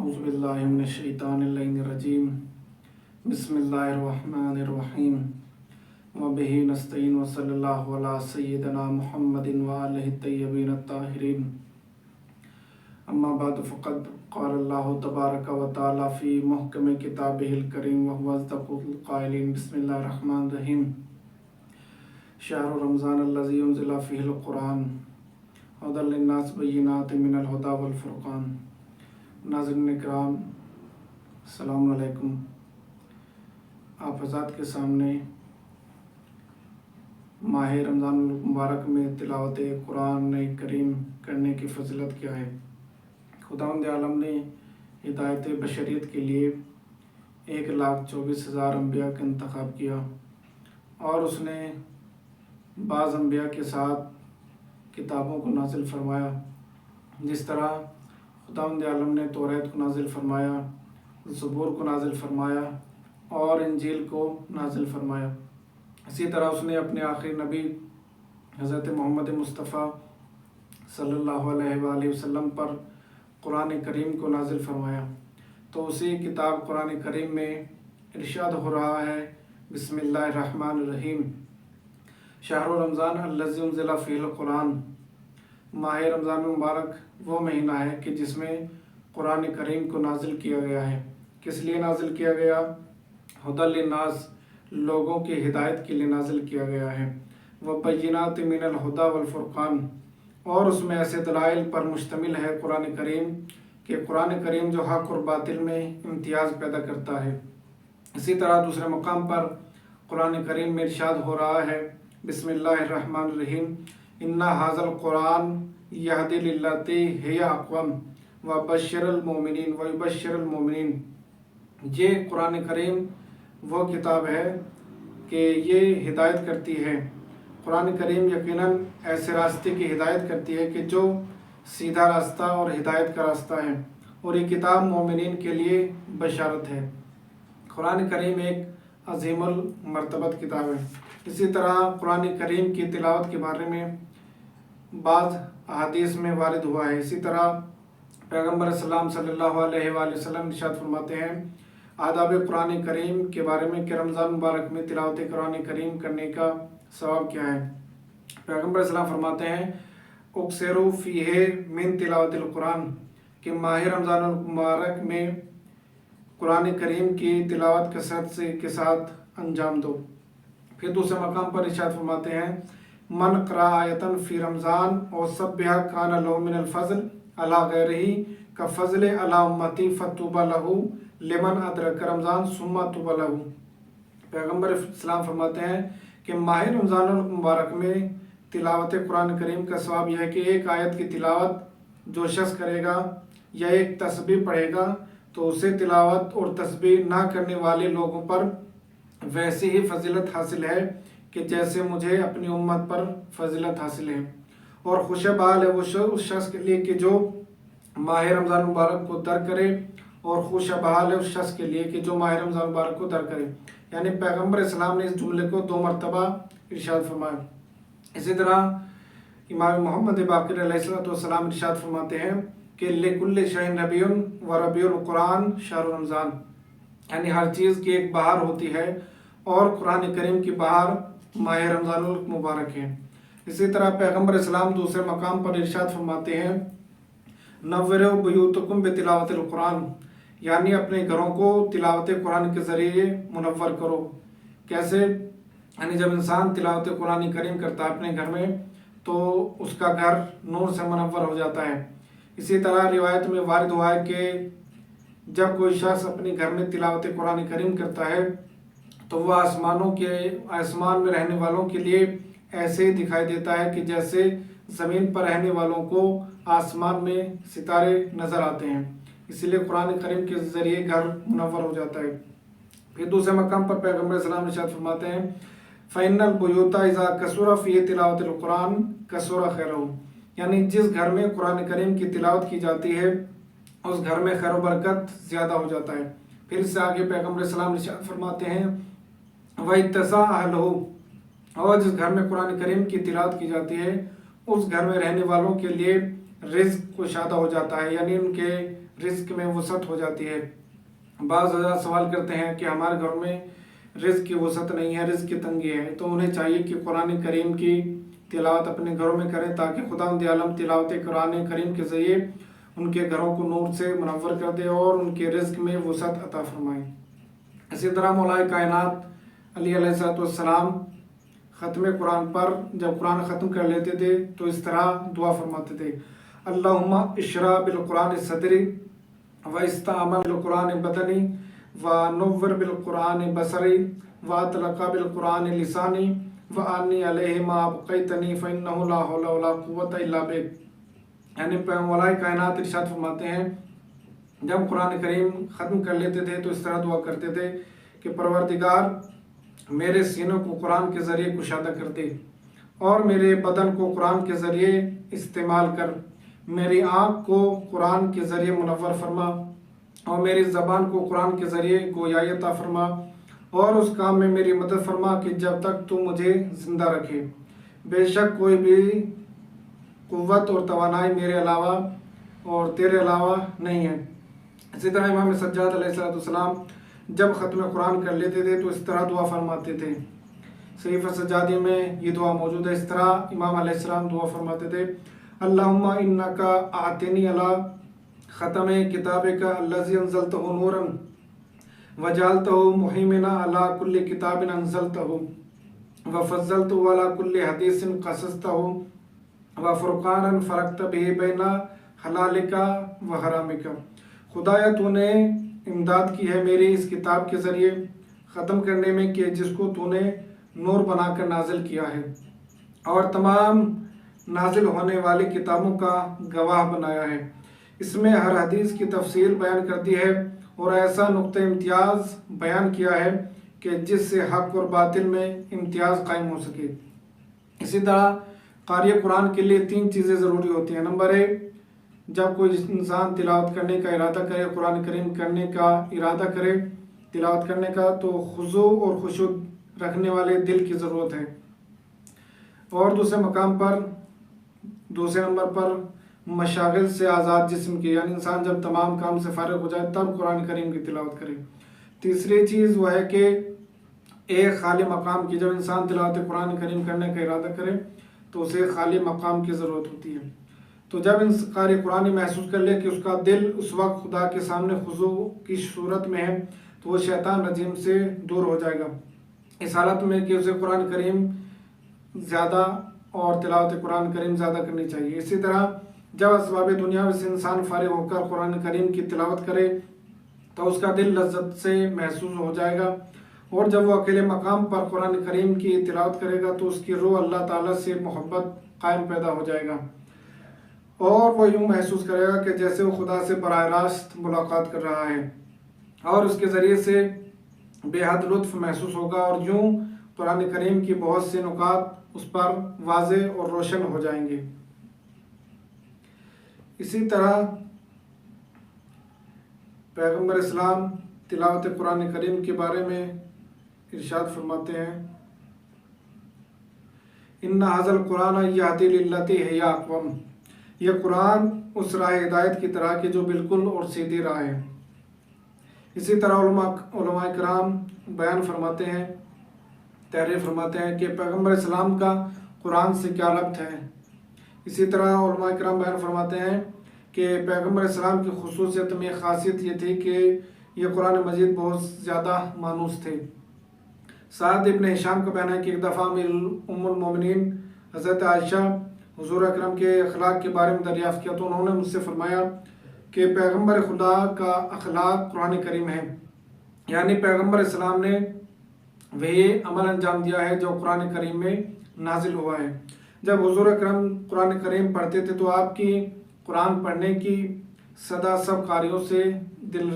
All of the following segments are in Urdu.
اعوذ باللہ من الشیطان الرجیم بسم اللہ الرحمن الرحیم وبہ نستعین وصلی اللہ علی سیدنا محمد وآلہ الطیبین الطاہرین اما بعد فقد قال اللہ تبارک و تعالی فی محکم کتابہ الکریم وهو اصدق القائلین بسم اللہ الرحمن الرحیم شہر رمضان الذی انزل فیہ القرآن ہدی للناس بینات من الہدی والفرقان۔ ناظرین اکرام السلام علیکم۔ آپ حضرات کے سامنے ماہ رمضان المبارک میں تلاوت قرآن کریم کرنے کی فضیلت کیا ہے۔ خداوند عالم نے ہدایت بشریت کے لیے 1,24,000 انبیاء کا انتخاب کیا اور اس نے بعض انبیاء کے ساتھ کتابوں کو نازل فرمایا، جس طرح خداوند عالم نے توریت کو نازل فرمایا، زبور کو نازل فرمایا اور انجیل کو نازل فرمایا۔ اسی طرح اس نے اپنے آخری نبی حضرت محمد مصطفیٰ صلی اللہ علیہ وآلہ وسلم پر قرآن کریم کو نازل فرمایا۔ تو اسی کتاب قرآن کریم میں ارشاد ہو رہا ہے، بسم اللہ الرحمن الرحیم، شہر رمضان الذی انزل فیہ القرآن۔ ماہ رمضان المبارک وہ مہینہ ہے کہ جس میں قرآن کریم کو نازل کیا گیا ہے۔ کس لیے نازل کیا گیا؟ ہدی للناس، لوگوں کی ہدایت کے لیے نازل کیا گیا ہے۔ وبینات من الہدی والفرقان، اور اس میں ایسے دلائل پر مشتمل ہے قرآن کریم کہ قرآن کریم جو حق اور باطل میں امتیاز پیدا کرتا ہے۔ اسی طرح دوسرے مقام پر قرآن کریم میں ارشاد ہو رہا ہے، بسم اللہ الرحمن الرحیم، اِنَّ هَذَا الْقُرْآنَ يَهْدِي لِلَّتِي هِيَ أَقْوَمُ وَبَشِّرِ الْمُؤْمِنِينَ وَيُبَشِّرُ الْمُؤْمِنِينَ۔ یہ قرآن کریم وہ کتاب ہے کہ یہ ہدایت کرتی ہے۔ قرآن کریم یقیناً ایسے راستے کی ہدایت کرتی ہے کہ جو سیدھا راستہ اور ہدایت کا راستہ ہے، اور یہ کتاب مومنین کے لیے بشارت ہے۔ قرآن کریم ایک عظیم المرتبت کتاب ہے۔ اسی طرح قرآن کریم کی تلاوت کے بارے میں بعض احادیث میں وارد ہوا ہے۔ اسی طرح پیغمبر اسلام صلی اللہ علیہ وآلہ وسلم ارشاد فرماتے ہیں آداب قرآن کریم کے بارے میں کہ رمضان مبارک میں تلاوت قرآن کریم کرنے کا ثواب کیا ہے۔ پیغمبر اسلام فرماتے ہیں اکثروا فیہ من تلاوت القرآن، کہ ماہ رمضان المبارک میں قرآن کریم کی تلاوت کثرت کے ساتھ انجام دو۔ پھر دوسرے مقام پر ارشاد فرماتے ہیں من قرأ آیتاً فی رمضان او سبھا کان لہ من الفضل علی غیرہ کفضل علی امتی فطوبی لہ لمن ادرک رمضان ثم طوبی لہ۔ پیغمبر اسلام فرماتے ہیں کہ ماہ رمضان المبارک میں تلاوت قرآن کریم کا ثواب یہ ہے کہ ایک آیت کی تلاوت جو شخص کرے گا یا ایک تسبیح پڑھے گا تو اسے تلاوت اور تسبیح نہ کرنے والے لوگوں پر ویسی ہی فضیلت حاصل ہے کہ جیسے مجھے اپنی امت پر فضیلت حاصل ہے۔ اور خوش بحال ہے وہ اس شخص کے لیے کہ جو ماہ رمضان مبارک کو در کرے، اور خوش بحال ہے اس شخص کے لیے کہ جو ماہ رمضان مبارک کو در کرے۔ یعنی پیغمبر اسلام نے اس جملے کو 2 مرتبہ ارشاد فرمایا۔ اسی طرح امام محمد باقر علیہ السلام ارشاد فرماتے ہیں کہ لِكُلِّ شَيْءٍ رَبِيعٌ وَرَبِيعُ الْقُرْآنِ شَهْرُ رمضان، یعنی ہر چیز کی ایک بہار ہوتی ہے اور قرآن کریم کی بہار ماہ رمضان المبارک ہے۔ اسی طرح پیغمبر اسلام دوسرے مقام پر ارشاد فرماتے ہیں نَوِّرُوا بُیُوتَکُم بِتِلَاوَتِ الْقُرْآنِ، یعنی اپنے گھروں کو تلاوت قرآن کے ذریعے منور کرو۔ کیسے؟ یعنی جب انسان تلاوت قرآن کریم کرتا ہے اپنے گھر میں تو اس کا گھر نور سے منور ہو جاتا ہے۔ اسی طرح روایت میں وارد ہوا ہے کہ جب کوئی شخص اپنے گھر میں تلاوت قرآن کریم کرتا ہے تو وہ آسمان میں رہنے والوں کے لیے ایسے ہی دکھائی دیتا ہے کہ جیسے زمین پر رہنے والوں کو آسمان میں ستارے نظر آتے ہیں۔ اسی لیے قرآن کریم کے ذریعے گھر منور ہو جاتا ہے۔ پھر دوسرے مقام پر پیغمبر اسلام ارشاد فرماتے ہیں فَإِنَّ الْبُيُوتَ إِذَا كَثُرَ فِيهِ تِلَاوَةُ الْقُرْآنِ كَثُرَ خَيْرُهُ، یعنی جس گھر میں قرآن کریم کی تلاوت کی جاتی ہے اس گھر میں خیر و برکت زیادہ ہو جاتا ہے۔ پھر اس سے آگے پیغمبر اسلام ارشاد فرماتے ہیں وَإِتَّسَعَ أَهْلُهُ، اور جس گھر میں قرآن کریم کی تلاوت کی جاتی ہے اس گھر میں رہنے والوں کے لیے رزق کشادہ ہو جاتا ہے، یعنی ان کے رزق میں وسعت ہو جاتی ہے۔ بعض حضرات سوال کرتے ہیں کہ ہمارے گھر میں رزق کی وسعت نہیں ہے، رزق کی تنگی ہے، تو انہیں چاہیے کہ قرآن کریم کی تلاوت اپنے گھروں میں کریں تاکہ خداوند عالم تلاوت قرآن کریم کے ذریعے ان کے گھروں کو نور سے منور کر دے اور ان کے رزق میں وسعت عطا فرمائے۔ اسی طرح مولا کائنات علی علیہ السلام ختم قرآن پر جب قرآن ختم کر لیتے تھے تو اس طرح دعا فرماتے تھے: اللہم اشرح بالقرآن صدری واستعمل بالقرآن بدنی ونور بالقرآن بصری واطلق بالقرآن لسانی وانی علیہ ما ابقیتنی فانہ لا حول ولا قوۃ الا بک۔ یعنی مولا کائنات ارشاد فرماتے ہیں جب قرآن کریم ختم کر لیتے تھے تو اس طرح دعا کرتے تھے کہ پروردگار میرے سینوں کو قرآن کے ذریعے کشادہ کر دے اور میرے بدن کو قرآن کے ذریعے استعمال کر، میری آنکھ کو قرآن کے ذریعے منور فرما اور میری زبان کو قرآن کے ذریعے گویائی عطا فرما اور اس کام میں میری مدد فرما کہ جب تک تو مجھے زندہ رکھے۔ بے شک کوئی بھی قوت اور توانائی میرے علاوہ اور تیرے علاوہ نہیں ہے۔ اسی طرح امام سجاد علیہ السلام جب ختم قرآن کر لیتے تھے تو اس طرح دعا فرماتے تھے۔ صحیفہ سجادی میں یہ دعا موجود ہے۔ اس طرح امام علیہ السلام دعا فرماتے تھے: اللہم انکا اعطنی علی ختم کتابک الذی انزلتہ نورا وجعلتہ مہیمنا علی کل کتاب انزلتہ وفضلتہ علی کل حدیث قصصتہ وفرقانا فرقت بہ بین حلالک و حرامک۔ خدایا تو نے امداد کی ہے میری اس کتاب کے ذریعے ختم کرنے میں کہ جس کو تو نے نور بنا کر نازل کیا ہے اور تمام نازل ہونے والی کتابوں کا گواہ بنایا ہے۔ اس میں ہر حدیث کی تفصیل بیان کر دی ہے اور ایسا نقطہ امتیاز بیان کیا ہے کہ جس سے حق اور باطل میں امتیاز قائم ہو سکے۔ اسی طرح قاری قرآن کے لیے 3 چیزیں ضروری ہوتی ہیں۔ نمبر 1، جب کوئی انسان تلاوت کرنے کا ارادہ کرے، قرآن کریم کرنے کا ارادہ کرے، تلاوت کرنے کا، تو خضوع اور خشوع رکھنے والے دل کی ضرورت ہے۔ اور دوسرے نمبر پر مشاغل سے آزاد جسم کی، یعنی انسان جب تمام کام سے فارغ ہو جائے تب قرآن کریم کی تلاوت کرے۔ تیسری چیز وہ ہے کہ ایک خالی مقام کی، جب انسان تلاوت قرآن کریم کرنے کا ارادہ کرے تو اسے خالی مقام کی ضرورت ہوتی ہے۔ تو جب قاری قرآن محسوس کر لے کہ اس کا دل اس وقت خدا کے سامنے خضوع کی صورت میں ہے تو وہ شیطان رجیم سے دور ہو جائے گا۔ اس حالت میں کہ اسے قرآن کریم زیادہ اور تلاوت قرآن کریم زیادہ کرنی چاہیے۔ اسی طرح جب اسباب دنیا سے انسان فارغ ہو کر قرآن کریم کی تلاوت کرے تو اس کا دل لذت سے محسوس ہو جائے گا، اور جب وہ اکیلے مقام پر قرآن کریم کی تلاوت کرے گا تو اس کی روح اللہ تعالیٰ سے محبت قائم پیدا ہو جائے گا اور وہ یوں محسوس کرے گا کہ جیسے وہ خدا سے براہ راست ملاقات کر رہا ہے، اور اس کے ذریعے سے بے حد لطف محسوس ہوگا اور یوں قرآن کریم کی بہت سے نکات اس پر واضح اور روشن ہو جائیں گے۔ اسی طرح پیغمبر اسلام تلاوت قرآن کریم کے بارے میں ارشاد فرماتے ہیں: ان ھذا القرآن یہدی للتی ہی اقوم۔ یہ قرآن اس راہ ہدایت کی طرح کہ جو بالکل اور سیدھی راہ ہے۔ اسی طرح علماء کرام بیان فرماتے ہیں، تحریر فرماتے ہیں کہ پیغمبر اسلام کا قرآن سے کیا ربط ہے۔ اسی طرح علماء کرام بیان فرماتے ہیں کہ پیغمبر اسلام کی خصوصیت میں خاصیت یہ تھی کہ یہ قرآن مجید بہت زیادہ مانوس تھے۔ سعد ابن ہشام کا بیان ہے کہ ایک دفعہ ام المومنین حضرت عائشہ حضور اکرم کے اخلاق کے بارے میں دریافت کیا تو انہوں نے مجھ سے فرمایا کہ پیغمبر خدا کا اخلاق قرآن کریم ہے، یعنی پیغمبر اسلام نے وہی عمل انجام دیا ہے جو قرآن کریم میں نازل ہوا ہے۔ جب حضور اکرم قرآن کریم پڑھتے تھے تو آپ کی قرآن پڑھنے کی صدا سب قاریوں سے دل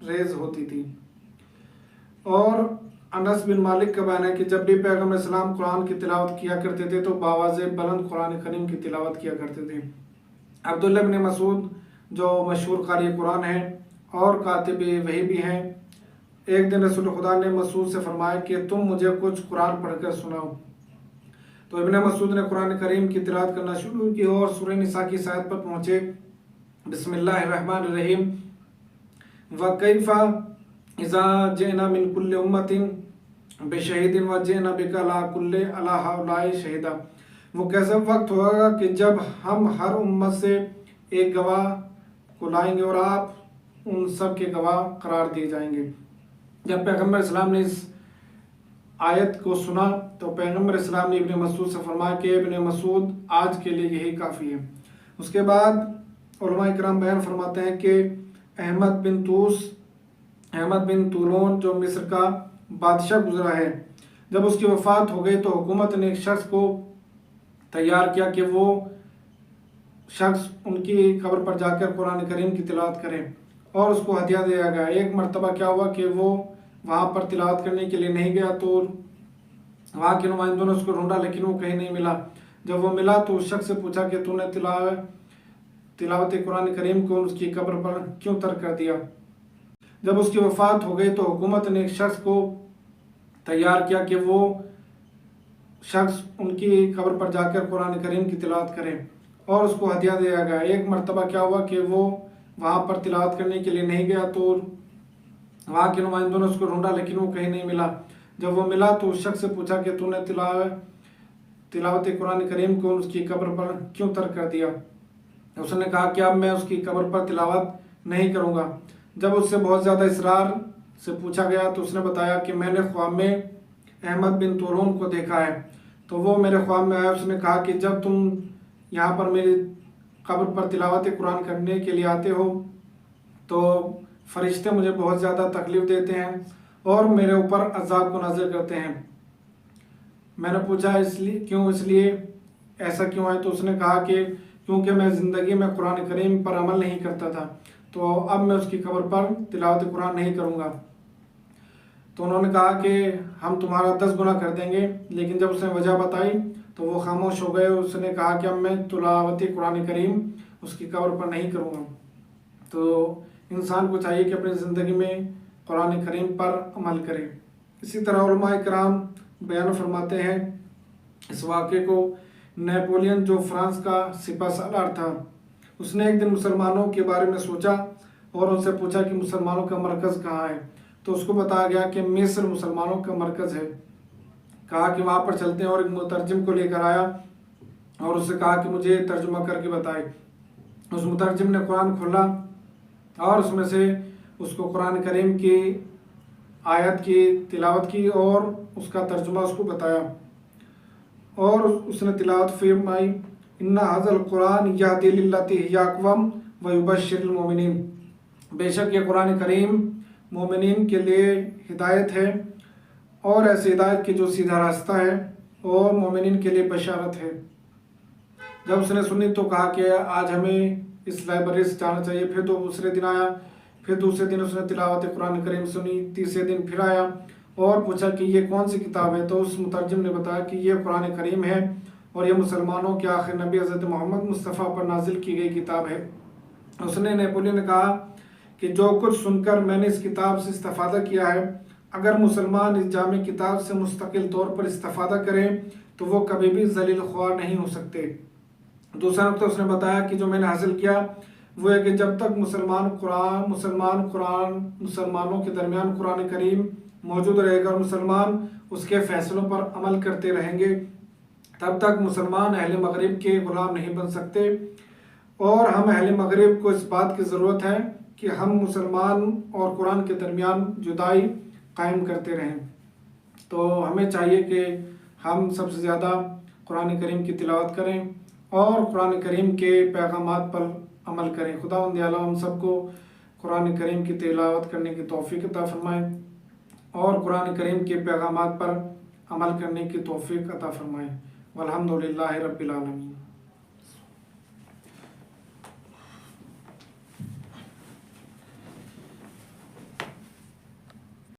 ریز ہوتی تھی۔ اور انس بن مالک کا بیان ہے کہ جب بھی پیغمبر اسلام قرآن کی تلاوت کیا کرتے تھے تو بآواز بلند قرآن کریم کی تلاوت کیا کرتے تھے۔ عبداللہ بن مسعود جو مشہور قاری قرآن ہیں اور کاتب وحی بھی ہیں، ایک دن رسول خدا نے مسعود سے فرمایا کہ تم مجھے کچھ قرآن پڑھ کر سناؤ۔ تو ابن مسعود نے قرآن کریم کی تلاوت کرنا شروع کی اور سورہ نساء کی آیت پر پہنچے: بسم اللہ الرحمن الرحیم وَكَيْفَ إِذَا جِئْنَا مِنْ كُلِّ أُمَّةٍ بِشَهِيدٍ وَجِئْنَا بِكَ عَلَىٰ هَٰؤُلَاءِ شَهِيدًا، وہ کیسا وقت ہوگا کہ جب ہم ہر امت سے ایک گواہ کو لائیں گے اور آپ ان سب کے گواہ قرار دیے جائیں گے۔ جب پیغمبر اسلام نے اس آیت کو سنا تو پیغمبر اسلام نے ابن مسعود سے فرمایا کہ ابن مسعود آج کے لیے یہی کافی ہے۔ اس کے بعد علماء کرام بیان فرماتے ہیں کہ احمد بن طولون جو مصر کا بادشاہ گزرا ہے، جب اس کی وفات ہو گئی تو حکومت نے ایک شخص کو تیار کیا کہ وہ شخص ان کی قبر پر جا کر قرآن کریم کی تلاوت کرے، اور اس کو ہدیہ دیا گیا۔ ایک مرتبہ کیا ہوا کہ وہ وہاں پر تلاوت کرنے کے لیے نہیں گیا تو وہاں کے نمائندوں نے اس کو ڈھونڈا لیکن وہ کہیں نہیں ملا۔ جب وہ ملا تو اس شخص سے پوچھا کہ تو نے تلاوت قرآن کریم کو اس کی قبر پر کیوں ترک کر دیا؟ جب اس کی وفات ہو گئی تو حکومت نے ایک شخص کو تیار کیا کہ وہ شخص ان کی قبر پر جا کر قرآن کریم کی تلاوت کرے، اور اس کو ہدیہ دیا گیا۔ ایک مرتبہ کیا ہوا کہ وہ وہاں پر تلاوت کرنے کے لیے نہیں گیا تو وہاں کے نمائندوں نے اس کو ڈھونڈا لیکن وہ کہیں نہیں ملا۔ جب وہ ملا تو اس شخص سے پوچھا کہ تو نے تلاوت قرآن کریم کو اس کی قبر پر کیوں ترک کر دیا؟ اس نے کہا کہ اب میں اس کی قبر پر تلاوت نہیں کروں گا۔ جب اس سے بہت زیادہ اصرار سے پوچھا گیا تو اس نے بتایا کہ میں نے خواب میں احمد بن طولون کو دیکھا ہے، تو وہ میرے خواب میں آیا۔ اس نے کہا کہ جب تم یہاں پر میری قبر پر تلاوت قرآن کرنے کے لیے آتے ہو تو فرشتے مجھے بہت زیادہ تکلیف دیتے ہیں اور میرے اوپر عذاب کو نازل کرتے ہیں۔ میں نے پوچھا اس لیے ایسا کیوں ہے؟ تو اس نے کہا کہ کیونکہ میں زندگی میں قرآن کریم پر عمل نہیں کرتا تھا، تو اب میں اس کی قبر پر تلاوت قرآن نہیں کروں گا۔ تو انہوں نے کہا کہ ہم تمہارا 10 گنا کر دیں گے، لیکن جب اس نے وجہ بتائی تو وہ خاموش ہو گئے۔ اس نے کہا کہ اب میں تلاوت قرآن کریم اس کی قبر پر نہیں کروں گا۔ تو انسان کو چاہیے کہ اپنی زندگی میں قرآن کریم پر عمل کرے۔ اسی طرح علماء کرام بیان فرماتے ہیں اس واقعے کو، نیپولین جو فرانس کا سپہ سالار تھا، اس نے ایک دن مسلمانوں کے بارے میں سوچا اور ان سے پوچھا کہ مسلمانوں کا مرکز کہاں ہے، تو اس کو بتایا گیا کہ مصر مسلمانوں کا مرکز ہے۔ کہا کہ وہاں پر چلتے ہیں، اور ایک مترجم کو لے کر آیا اور اس سے کہا کہ مجھے ترجمہ کر کے بتائے۔ اس مترجم نے قرآن کھولا اور اس میں سے اس کو قرآن کریم کی آیت کی تلاوت کی اور اس کا ترجمہ اس کو بتایا، اور اس نے تلاوت فرمائی، ان ھذا القرآن یہدی للتی ہی اقوم ویبشر المؤمنین، بے شک یہ قرآن کریم مومنین کے لیے ہدایت ہے، اور ایسی ہدایت کی جو سیدھا راستہ ہے، اور مومنین کے لیے بشارت ہے۔ جب اس نے سنی تو کہا کہ آج ہمیں اس لائبریری سے جانا چاہیے۔ پھر تو دوسرے دن آیا، پھر دوسرے دن اس نے تلاوت قرآن کریم سنی، تیسرے دن پھر آیا اور پوچھا کہ یہ کون سی کتاب ہے؟ تو اس مترجم نے بتایا کہ یہ قرآن کریم ہے، اور یہ مسلمانوں کے آخر نبی حضرت محمد مصطفیٰ پر نازل کی گئی کتاب ہے۔ اس نے نیپولین نے کہا کہ جو کچھ سن کر میں نے اس کتاب سے استفادہ کیا ہے، اگر مسلمان اس جامع کتاب سے مستقل طور پر استفادہ کریں تو وہ کبھی بھی ذلیل خوار نہیں ہو سکتے۔ دوسرا نقطہ اس نے بتایا کہ جو میں نے حاصل کیا وہ ہے کہ جب تک مسلمانوں کے درمیان قرآن کریم موجود رہے گا اور مسلمان اس کے فیصلوں پر عمل کرتے رہیں گے، تب تک مسلمان اہل مغرب کے غلام نہیں بن سکتے۔ اور ہم اہل مغرب کو اس بات کی ضرورت ہے کہ ہم مسلمان اور قرآن کے درمیان جدائی قائم کرتے رہیں۔ تو ہمیں چاہیے کہ ہم سب سے زیادہ قرآن کریم کی تلاوت کریں اور قرآن کریم کے پیغامات پر عمل کریں۔ خداوند اعلیٰ ہم سب کو قرآن کریم کی تلاوت کرنے کی توفیق عطا فرمائے اور قرآن کریم کے پیغامات پر عمل کرنے کی توفیق عطا فرمائے۔ والحمدللہ رب العالمین۔